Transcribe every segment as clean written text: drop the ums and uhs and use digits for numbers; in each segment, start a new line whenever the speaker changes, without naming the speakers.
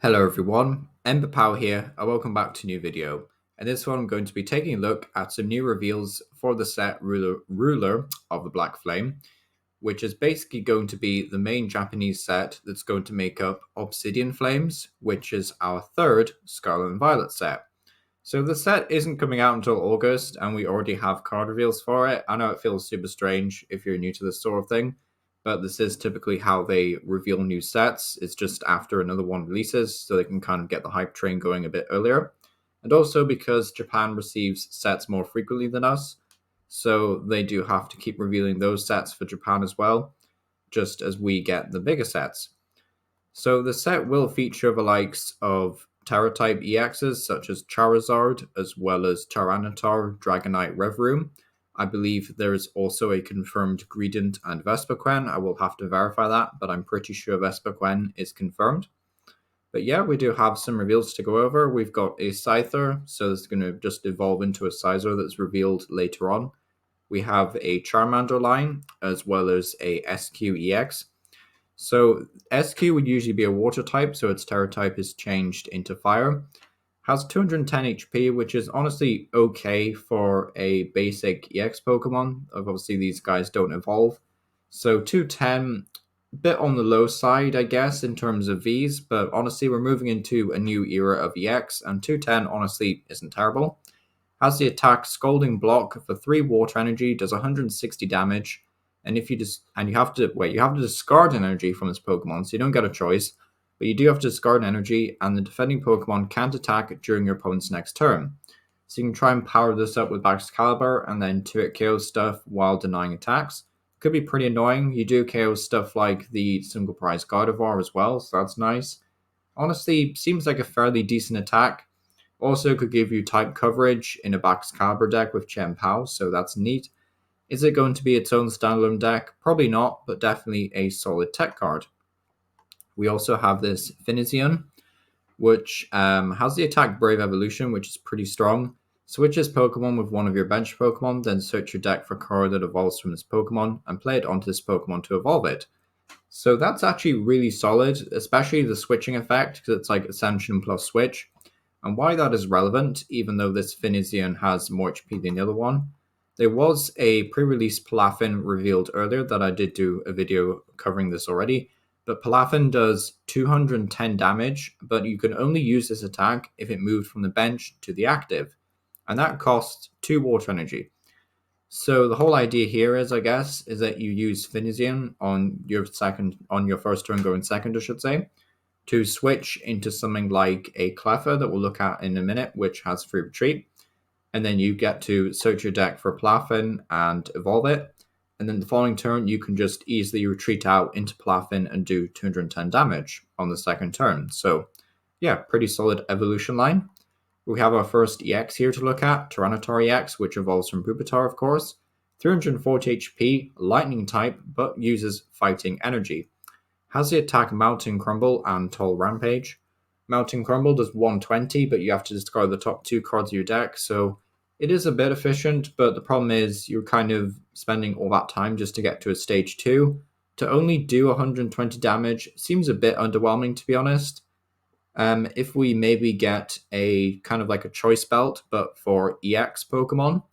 Hello everyone, Ember Power here, and welcome back to a new video. In this one I'm going to be taking a look at some new reveals for the set Ruler of the Black Flame, which is basically going to be the main Japanese set that's going to make up Obsidian Flames, which is our third Scarlet and Violet set. So the set isn't coming out until August, and we already have card reveals for it. I know it feels super strange if you're new to this sort of thing, but this is typically how they reveal new sets. It's just after another one releases, so they can kind of get the hype train going a bit earlier. And also because Japan receives sets more frequently than us, so they do have to keep revealing those sets for Japan as well, just as we get the bigger sets. So the set will feature the likes of Terra-type EXs such as Charizard, as well as Tyranitar, Dragonite, Revroom. I believe there is also a confirmed Greedent and Vespiquen. I will have to verify that, but I'm pretty sure Vespiquen is confirmed. But yeah, we do have some reveals to go over. We've got a Scyther, so it's going to just evolve into a Scizor that's revealed later on. We have a Charmander line, as well as a SQEX. So SQ would usually be a water type, so its Terra type is changed into fire. Has 210 HP, which is honestly okay for a basic EX Pokemon. Obviously, these guys don't evolve. So 210, bit on the low side, I guess, in terms of Vs, but honestly, we're moving into a new era of EX, and 210 honestly isn't terrible. Has the attack Scalding Block for 3 water energy, does 160 damage, and if you you have to discard an energy from this Pokemon, so you don't get a choice, but you do have to discard an energy, and the defending Pokemon can't attack during your opponent's next turn. So you can try and power this up with Excalibur, and then 2-hit KO stuff while denying attacks. Could be pretty annoying. You do KO stuff like the single prize Gardevoir as well, so that's nice. Honestly, seems like a fairly decent attack. Also could give you type coverage in a Excalibur deck with Chien-Pao, so that's neat. Is it going to be its own standalone deck? Probably not, but definitely a solid tech card. We also have this Finizion, which has the attack Brave Evolution, which is pretty strong. Switch this Pokemon with one of your bench Pokemon, then search your deck for a card that evolves from this Pokemon, and play it onto this Pokemon to evolve it. So that's actually really solid, especially the switching effect, because it's like Ascension plus Switch. And why that is relevant, even though this Finizion has more HP than the other one, there was a pre-release Palafin revealed earlier that I did do a video covering this already, but Palafin does 210 damage, but you can only use this attack if it moved from the bench to the active, and that costs 2 water energy. So the whole idea here is, I guess, is that you use Finizion on your first turn going second, I should say, to switch into something like a Cleffa that we'll look at in a minute, which has free retreat. And then you get to search your deck for Palafin and evolve it. And then the following turn, you can just easily retreat out into Palafin and do 210 damage on the second turn. So, yeah, pretty solid evolution line. We have our first EX here to look at, Tyranitar EX, which evolves from Pupitar, of course. 340 HP, lightning type, but uses fighting energy. Has the attack Mountain Crumble and Tall Rampage. Mountain Crumble does 120, but you have to discard the top 2 cards of your deck, so it is a bit efficient, but the problem is you're kind of spending all that time just to get to a stage 2. To only do 120 damage seems a bit underwhelming, to be honest. If we maybe get a kind of like a choice belt, but for EX Pokemon,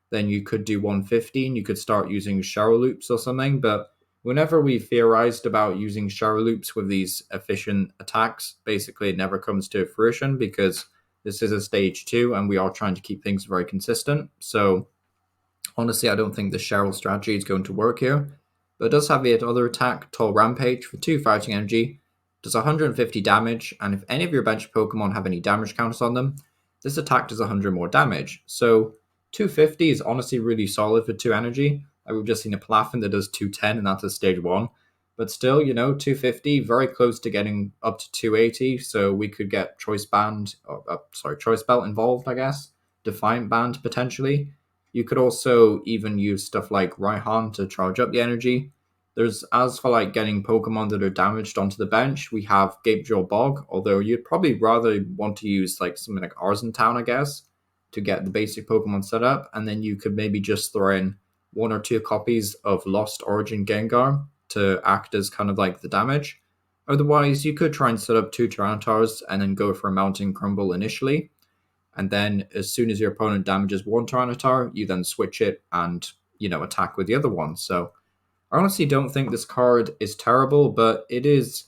then you could do 150 and you could start using Shower Loops or something, but whenever we theorized about using Shower Loops with these efficient attacks, basically it never comes to fruition because this is a stage 2 and we are trying to keep things very consistent. So honestly, I don't think the Cheryl strategy is going to work here. But it does have the other attack, Tall Rampage, for 2 fighting energy, does 150 damage, and if any of your bench Pokemon have any damage counters on them, this attack does 100 more damage. So 250 is honestly really solid for 2 energy. We've just seen a Palafin that does 210, and that's a stage 1. But still, 250, very close to getting up to 280, so we could get Choice Belt involved, I guess. Defiant Band, potentially. You could also even use stuff like Raihan to charge up the energy. As for like getting Pokemon that are damaged onto the bench, we have Gapejaw Bog, although you'd probably rather want to use like something like Arzentown, I guess, to get the basic Pokemon set up, and then you could maybe just throw in 1 or 2 copies of Lost Origin Gengar to act as kind of like the damage. Otherwise, you could try and set up 2 Tyranitars and then go for a Mountain Crumble initially. And then as soon as your opponent damages 1 Tyranitar, you then switch it and, attack with the other one. So I honestly don't think this card is terrible, but it is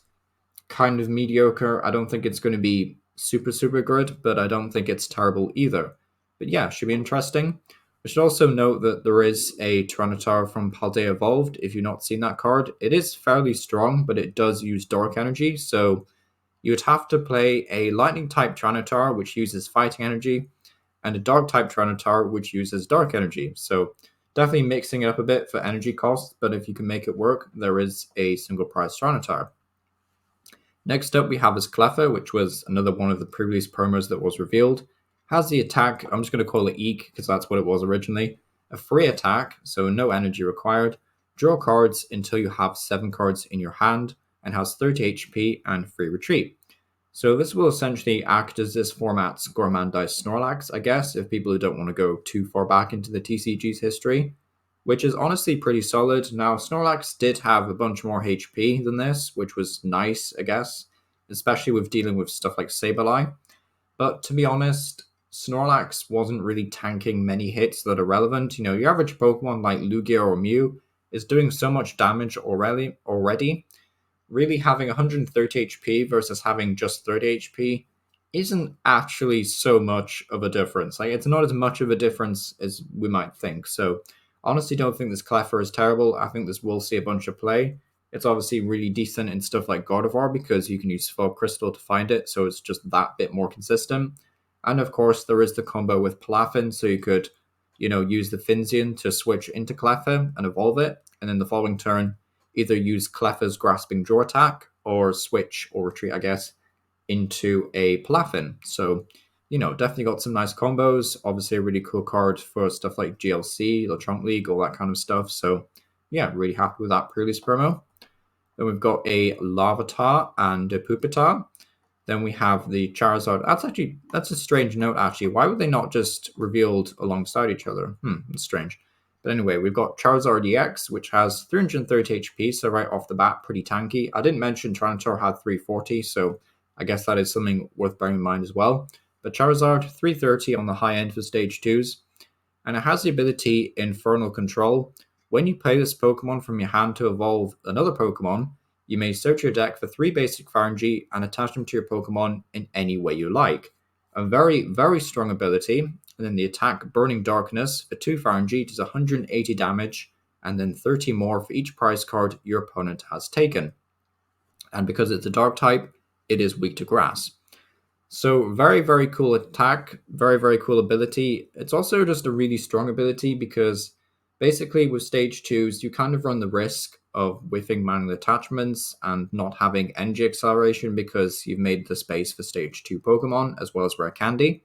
kind of mediocre. I don't think it's going to be super, super good, but I don't think it's terrible either. But yeah, should be interesting. I should also note that there is a Tyranitar from Paldea Evolved. If you've not seen that card, it is fairly strong, but it does use Dark Energy. So you would have to play a Lightning type Tyranitar, which uses Fighting Energy, and a Dark type Tyranitar, which uses Dark Energy. So definitely mixing it up a bit for energy costs, but if you can make it work, there is a single price Tyranitar. Next up, we have this Cleffa, which was another one of the previous promos that was revealed. Has the attack, I'm just going to call it Eek, because that's what it was originally. A free attack, so no energy required. Draw cards until you have 7 cards in your hand, and has 30 HP and free retreat. So this will essentially act as this format's Gormandized Snorlax, I guess, if people who don't want to go too far back into the TCG's history, which is honestly pretty solid. Now, Snorlax did have a bunch more HP than this, which was nice, I guess, especially with dealing with stuff like Sableye. But to be honest, Snorlax wasn't really tanking many hits that are relevant. Your average Pokemon like Lugia or Mew is doing so much damage already. Really having 130 HP versus having just 30 HP isn't actually so much of a difference. Like, it's not as much of a difference as we might think. So honestly don't think this Cleffa is terrible. I think this will see a bunch of play. It's obviously really decent in stuff like Gardevoir because you can use Fog Crystal to find it, so it's just that bit more consistent. And of course, there is the combo with Palafin, so you could, use the Finzian to switch into Cleffa and evolve it, and then the following turn, either use Cleffa's Grasping Jaw attack or switch or retreat, I guess, into a Palafin. So, definitely got some nice combos. Obviously, a really cool card for stuff like GLC, the Trunk League, all that kind of stuff. So, yeah, really happy with that previous promo. Then we've got a Larvitar and a Pupitar. Then we have the Charizard. That's a strange note, actually. Why would they not just revealed alongside each other? It's strange. But anyway, we've got Charizard EX, which has 330 HP, so right off the bat, pretty tanky. I didn't mention Tyranitar had 340, so I guess that is something worth bearing in mind as well. But Charizard, 330 on the high end for stage 2s. And it has the ability Infernal Control. When you play this Pokemon from your hand to evolve another Pokemon, you may search your deck for 3 basic Pharangi and attach them to your Pokemon in any way you like. A very, very strong ability. And then the attack Burning Darkness for 2 Pharangi does 180 damage, and then 30 more for each prize card your opponent has taken. And because it's a Dark type, it is weak to Grass. So very, very cool attack, very, very cool ability. It's also just a really strong ability because basically with stage 2s, you kind of run the risk of whiffing manual attachments and not having energy acceleration because you've made the space for stage 2 Pokemon as well as rare candy.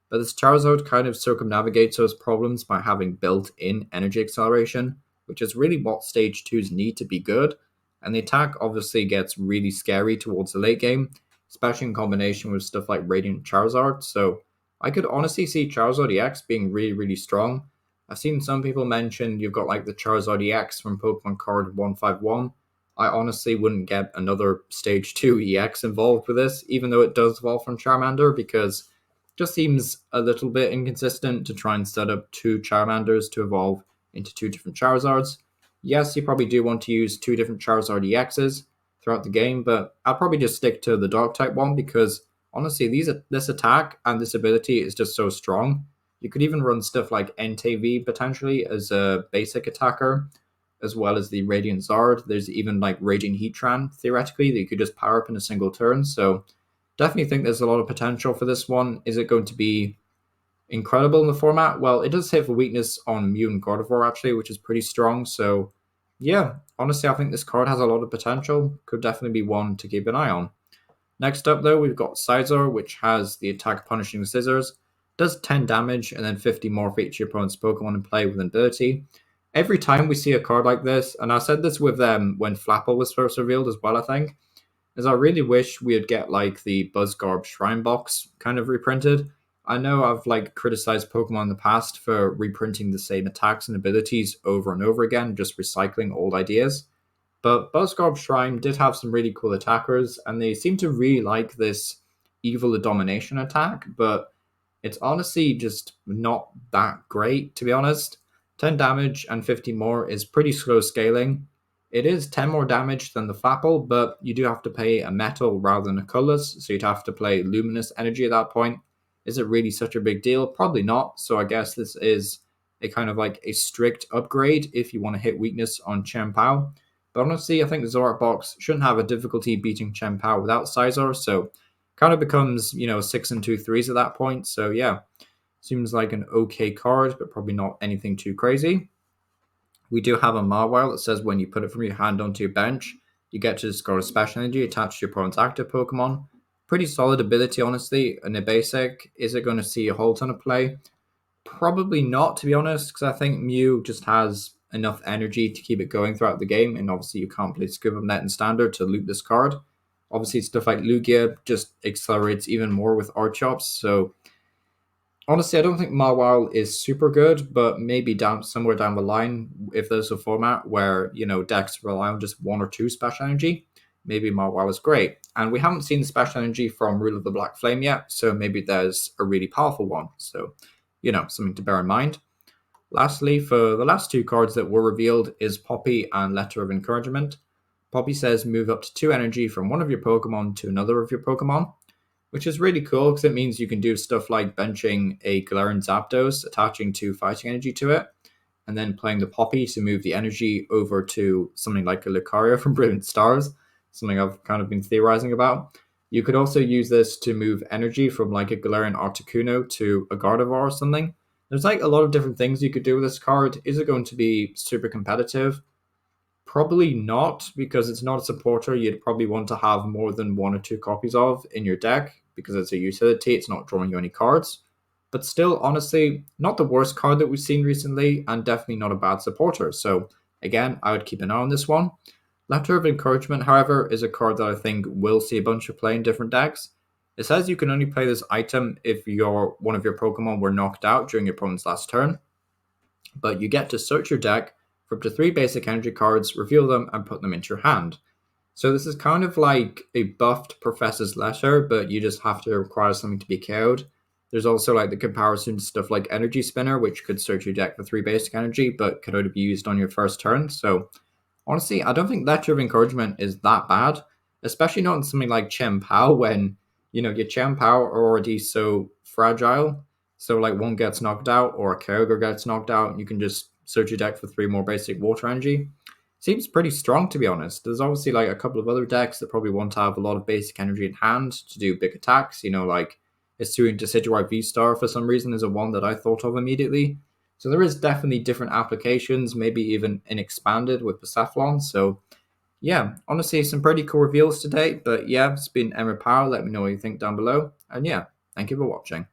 But this Charizard kind of circumnavigates those problems by having built-in energy acceleration, which is really what stage 2s need to be good. And the attack obviously gets really scary towards the late game, especially in combination with stuff like Radiant Charizard. So I could honestly see Charizard EX being really, really strong. I've seen some people mention you've got like the Charizard EX from Pokemon card 151. I honestly wouldn't get another stage 2 EX involved with this, even though it does evolve from Charmander, because it just seems a little bit inconsistent to try and set up 2 Charmanders to evolve into 2 different Charizards. Yes, you probably do want to use 2 different Charizard EXs throughout the game, but I'll probably just stick to the Dark type one because honestly, this attack and this ability is just so strong. You could even run stuff like NTV potentially as a basic attacker, as well as the Radiant Zard. There's even like Raging Heatran theoretically that you could just power up in a single turn. So definitely think there's a lot of potential for this one. Is it going to be incredible in the format? Well, it does have a weakness on Mew and Gardevoir actually, which is pretty strong. So yeah, honestly, I think this card has a lot of potential. Could definitely be one to keep an eye on. Next up, though, we've got Scizor, which has the attack Punishing Scissors. Does 10 damage and then 50 more for each of your opponent's Pokemon in play with an ability. Every time we see a card like this, and I said this with them when Flapple was first revealed as well, I think, is I really wish we'd get like the Buzzgarb Shrine Box kind of reprinted. I know I've like criticized Pokemon in the past for reprinting the same attacks and abilities over and over again, just recycling old ideas. But Buzzgarb Shrine did have some really cool attackers, and they seem to really like this Evil of Domination attack, but it's honestly just not that great, to be honest. 10 damage and 50 more is pretty slow scaling. It is 10 more damage than the Flapple, but you do have to pay a metal rather than a colorless, so you'd have to play luminous energy at that point. Is it really such a big deal? Probably not, so I guess this is a kind of like a strict upgrade if you want to hit weakness on Chen Pao. But honestly, I think the Zorak box shouldn't have a difficulty beating Chen Pao without Scizor, so kind of becomes, 6 and 2 threes at that point. So yeah, seems like an okay card, but probably not anything too crazy. We do have a Mawile that says when you put it from your hand onto your bench, you get to discard a special energy attached to your opponent's active Pokemon. Pretty solid ability, honestly. In a basic, is it going to see a whole ton of play? Probably not, to be honest, because I think Mew just has enough energy to keep it going throughout the game, and obviously you can't play Scuba Net in Standard to loot this card. Obviously, stuff like Lugia just accelerates even more with Archops, so honestly, I don't think Mawile is super good, but maybe somewhere down the line, if there's a format where decks rely on just one or two special energy, maybe Mawile is great. And we haven't seen the special energy from Rule of the Black Flame yet, so maybe there's a really powerful one. So, something to bear in mind. Lastly, for the last two cards that were revealed is Poppy and Letter of Encouragement. Poppy says move up to 2 energy from one of your Pokemon to another of your Pokemon, which is really cool because it means you can do stuff like benching a Galarian Zapdos, attaching 2 fighting energy to it, and then playing the Poppy to move the energy over to something like a Lucario from Brilliant Stars, something I've kind of been theorizing about. You could also use this to move energy from like a Galarian Articuno to a Gardevoir or something. There's like a lot of different things you could do with this card. Is it going to be super competitive? Probably not, because it's not a supporter you'd probably want to have more than 1 or 2 copies of in your deck, because it's a utility, it's not drawing you any cards. But still, honestly, not the worst card that we've seen recently, and definitely not a bad supporter. So again, I would keep an eye on this one. Letter of Encouragement, however, is a card that I think will see a bunch of play in different decks. It says you can only play this item if one of your Pokemon were knocked out during your opponent's last turn, but you get to search your deck for up to 3 basic energy cards, reveal them, and put them into your hand. So this is kind of like a buffed Professor's Letter, but you just have to require something to be KO'd. There's also like the comparison to stuff like Energy Spinner, which could search your deck for 3 basic energy, but could only be used on your first turn. So honestly, I don't think Letter of Encouragement is that bad, especially not in something like Chen Pao when, your Chen Pao are already so fragile. So like one gets knocked out or a Kyogre gets knocked out, you can just search your deck for 3 more basic water energy. Seems pretty strong, to be honest. There's obviously like a couple of other decks that probably want to have a lot of basic energy in hand to do big attacks. Like Hisuian Decidueye V-Star for some reason is a one that I thought of immediately. So there is definitely different applications, maybe even an expanded with Persephone. So yeah, honestly, some pretty cool reveals today. But yeah, it's been Emma Power. Let me know what you think down below. And yeah, thank you for watching.